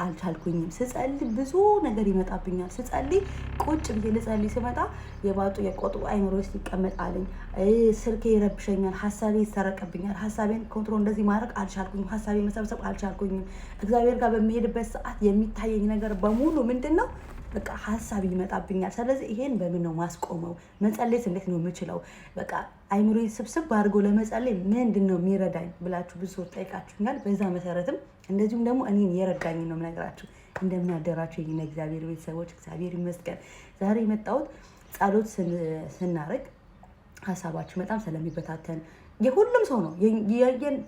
አልቻልኩኝም። ስጸልይ ብዙ ነገር ይመጣብኛል። ስጸልይ ቁጭ ብዬ ልጸልይ ስመጣ የባጡ የቆጡ አይምሮ ውስጥ ይቀመጣልኝ። ስልኬ ይረብሸኛል፣ ሀሳቤ ይሰረቅብኛል። ሀሳቤን ኮንትሮል እንደዚህ ማድረግ አልቻልኩኝም። ሀሳቤን መሰብሰብ አልቻልኩኝም። እግዚአብሔር ጋር በሚሄድበት ሰዓት የሚታየኝ ነገር በሙሉ ምንድነው? በቃ ሀሳብ ይመጣብኛል። ስለዚህ ይሄን በምን ነው ማስቆመው? መጸለይስ እንዴት ነው የምችለው? በቃ አይምሮዬ ስብስብ አድርጎ ለመጸለይ ምንድን ነው የሚረዳኝ ብላችሁ ብዙ ሰዎች ጠይቃችሁኛል። በዛ መሰረትም እንደዚሁም ደግሞ እኔን የረዳኝ ነው የምነግራችሁ። እንደምን አደራችሁ የኔ እግዚአብሔር ቤተሰቦች? እግዚአብሔር ይመስገን። ዛሬ የመጣሁት ጸሎት ስናደርግ ሀሳባችን በጣም ስለሚበታተን የሁሉም ሰው ነው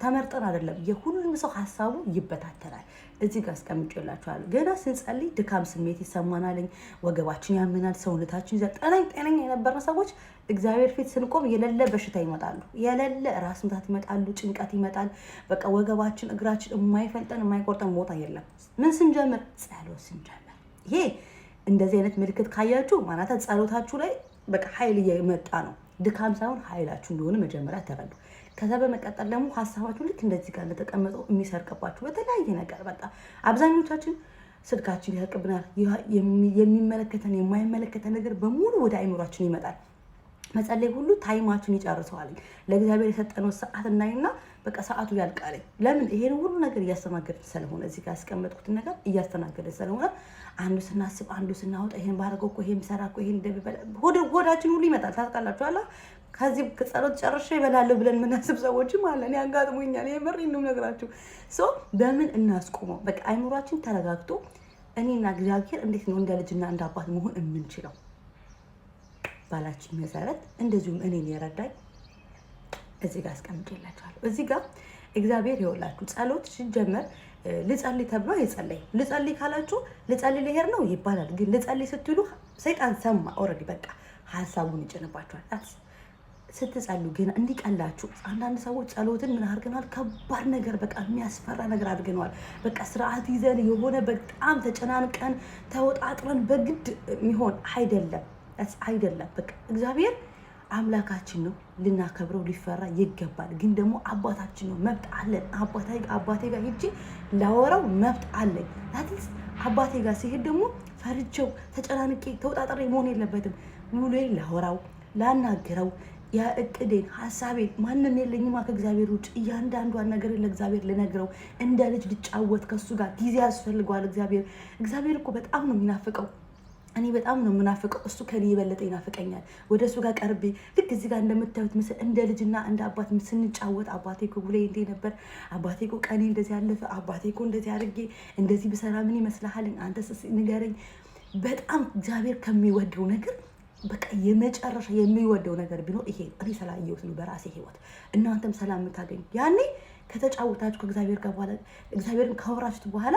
ተመርጠን አይደለም። የሁሉም ሰው ሀሳቡ ይበታተናል። እዚህ ጋር አስቀምጬላችኋለሁ። ገና ስንጸልይ ድካም ስሜት ይሰማናል፣ ወገባችን ያምናል፣ ሰውነታችን ጤነኛ የነበረ ሰዎች እግዚአብሔር ፊት ስንቆም የሌለ በሽታ ይመጣሉ፣ የሌለ ራስ ምታት ይመጣሉ፣ ጭንቀት ይመጣል። በቃ ወገባችን እግራችን የማይፈልጠን የማይቆርጠን ቦታ የለም። ምን ስንጀምር? ጸሎት ስንጀምር። ይሄ እንደዚህ አይነት ምልክት ካያችሁ ማለት ጸሎታችሁ ላይ በቃ ኃይል እየመጣ ነው። ድካም ሳይሆን ኃይላችሁ እንደሆነ መጀመሪያ ተረዱ። ከዛ በመቀጠል ደግሞ ሀሳባችሁ ልክ እንደዚህ ጋር እንደተቀመጠው የሚሰርቅባችሁ በተለያየ ነገር በቃ አብዛኞቻችን ስልካችን ይሰርቅብናል። የሚመለከተን የማይመለከተን ነገር በሙሉ ወደ አይምሯችን ይመጣል። መጸለይ ሁሉ ታይማችን ይጨርሰዋል። ለእግዚአብሔር የሰጠነው ሰዓት እናይና በቃ ሰዓቱ ያልቃል። ለምን? ይሄን ሁሉ ነገር እያስተናገድን ስለሆነ እዚህ ጋር ያስቀመጥኩትን ነገር እያስተናገድን ስለሆነ አንዱ ስናስብ አንዱ ስናወጣ ይሄን ባረገው እኮ ይሄን ሰራ እኮ ይሄን እንደሚበላ ሆዳችን ሁሉ ይመጣል። ታውቃላችሁ። ከዚህ ጸሎት ጨርሼ እበላለሁ ብለን የምናስብ ሰዎችም አለን። ያጋጥሙኛል። የምሬን ነው የምነግራችሁ። በምን እናስቆመው? በቃ አይምሯችን ተረጋግቶ እኔና እግዚአብሔር እንዴት ነው እንደ ልጅና እንደ አባት መሆን የምንችለው ባላችን መሰረት እንደዚሁም እኔን የረዳኝ እዚህ ጋር አስቀምጬላችኋለሁ። እዚህ ጋር እግዚአብሔር ይወላችሁ ጸሎት ሲጀመር ልጸልይ ተብሎ አይጸለይም። ልጸልይ ካላችሁ ልጸልይ ልሄድ ነው ይባላል። ግን ልጸልይ ስትሉ ሰይጣን ሰማ ኦልሬዲ በቃ ሀሳቡን ይጭንባችኋል። ስትጸልዩ ግን እንዲቀላችሁ አንዳንድ ሰዎች ጸሎትን ምን አድርገናል? ከባድ ነገር በቃ የሚያስፈራ ነገር አድርገናል። በቃ ስርዓት ይዘን የሆነ በጣም ተጨናንቀን ተወጣጥረን በግድ የሚሆን አይደለም። በቃ እግዚአብሔር አምላካችን ነው፣ ልናከብረው ሊፈራ ይገባል። ግን ደግሞ አባታችን ነው፣ መብት አለን። አባቴ ጋር ሄጄ ላወራው መብት አለኝ። ላትስ አባቴ ጋር ሲሄድ ደግሞ ፈርቼው ተጨናንቄ ተወጣጥሬ መሆን የለበትም። ሙሉዬ ላወራው ላናግረው የእቅዴን ሀሳቤን ማንም የለኝማ ከእግዚአብሔር ውጭ እያንዳንዷን ነገር ለእግዚአብሔር ልነግረው እንደ ልጅ ልጫወት ከሱ ጋር ጊዜ ያስፈልገዋል። እግዚአብሔር እኮ በጣም ነው የሚናፍቀው። እኔ በጣም ነው የምናፍቀው። እሱ ከኔ የበለጠ ይናፍቀኛል። ወደ እሱ ጋር ቀርቤ ልክ እዚህ ጋር እንደምታዩት ምስል እንደ ልጅና እንደ አባት ስንጫወት አባቴ እኮ ብሎ እንዴ ነበር፣ አባቴ እኮ ቀኔ እንደዚህ ያለፈ፣ አባቴ እኮ እንደዚህ አድርጌ እንደዚህ ብሰራ ምን ይመስልሃል? አንተስ ንገረኝ። በጣም እግዚአብሔር ከሚወደው ነገር በቃ የመጨረሻ የሚወደው ነገር ቢኖር ይሄ እኔ ስላየሁት ነው በራሴ ህይወት። እናንተም ሰላም የምታገኙ ያኔ ከተጫወታችሁ ከእግዚአብሔር ጋር በኋላ እግዚአብሔርን ካወራችሁት በኋላ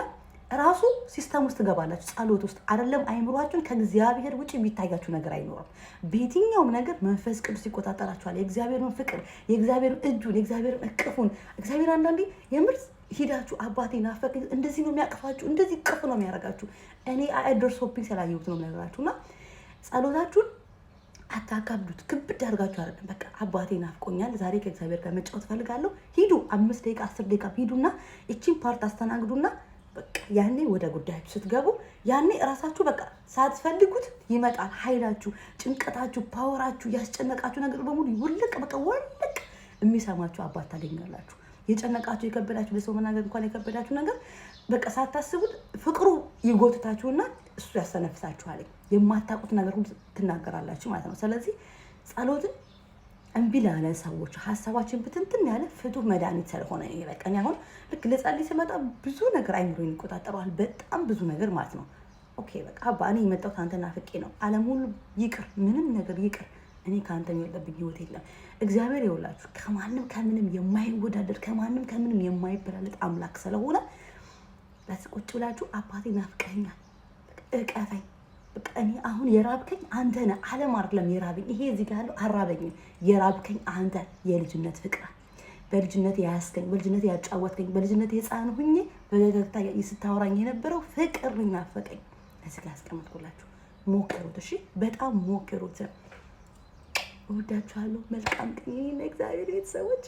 ራሱ ሲስተም ውስጥ ትገባላችሁ። ጸሎት ውስጥ አይደለም አይምሯችሁን ከእግዚአብሔር ውጭ የሚታያችሁ ነገር አይኖርም። በየትኛውም ነገር መንፈስ ቅዱስ ይቆጣጠራችኋል። የእግዚአብሔርን ፍቅር፣ የእግዚአብሔርን እጁን፣ የእግዚአብሔርን እቅፉን እግዚአብሔር አንዳንዴ የምር ሂዳችሁ አባቴ ናፈቀኝ እንደዚህ ነው የሚያቅፋችሁ፣ እንደዚህ ቅፍ ነው የሚያደርጋችሁ። እኔ ደርሶብኝ ስላየሁት ነው የምነግራችሁና ጸሎታችሁን አታካብዱት። ክብድ አድርጋችሁ አይደለም። በቃ አባቴ ናፍቆኛል፣ ዛሬ ከእግዚአብሔር ጋር መጫወት ፈልጋለሁ። ሂዱ 5 ደቂቃ 10 ደቂቃ ሂዱና እቺን ፓርት አስተናግዱና በቃ ያኔ ወደ ጉዳያችሁ ስትገቡ ያኔ እራሳችሁ በቃ ሳትፈልጉት ይመጣል። ኃይላችሁ፣ ጭንቀታችሁ፣ ፓወራችሁ፣ ያስጨነቃችሁ ነገር በሙሉ ይውልቅ በቃ ወልቅ የሚሰማችሁ አባት ታገኛላችሁ። የጨነቃችሁ የከበዳችሁ ለሰው መናገር እንኳን የከበዳችሁ ነገር በቃ ሳታስቡት ፍቅሩ ይጎትታችሁና እሱ ያሰነፍሳችኋል። የማታውቁት ነገር ሁሉ ትናገራላችሁ ማለት ነው። ስለዚህ ጸሎትን እምቢ ላለ ሰዎች ሀሳባችን ብትንትን ያለ ፍቱህ መድኃኒት ስለሆነ በቃ አሁን ልክ ልጸልይ ስመጣ ብዙ ነገር አይምሮን ይቆጣጠረዋል። በጣም ብዙ ነገር ማለት ነው። ኦኬ በቃ አባ እኔ የመጣሁት አንተ ናፍቄ ነው። ዓለም ሁሉ ይቅር፣ ምንም ነገር ይቅር፣ እኔ ከአንተ የሚወጣብኝ ህይወት የለም። እግዚአብሔር ይውላችሁ ከማንም ከምንም የማይወዳደር ከማንም ከምንም የማይበላለጥ አምላክ ስለሆነ ለስቁጭ ብላችሁ አባቴ ናፍቀኛል፣ እቀፈኝ፣ በቃ እኔ አሁን የራብከኝ አንተ ነህ። ዓለም አይደለም የራበኝ፣ ይሄ እዚህ ጋር ያለው አራበኝም። የራብከኝ አንተ፣ የልጅነት ፍቅር፣ በልጅነት ያስከኝ፣ በልጅነት ያጫወትከኝ፣ በልጅነት ህፃን ሁኜ በገግታ ስታወራኝ የነበረው ፍቅር ናፈቀኝ። እዚህ ጋር አስቀምጥኩላችሁ። ሞክሩት፣ እሺ፣ በጣም ሞክሩት። እወዳችኋለሁ። መልካም ቀን። እግዚአብሔር ቤተሰቦች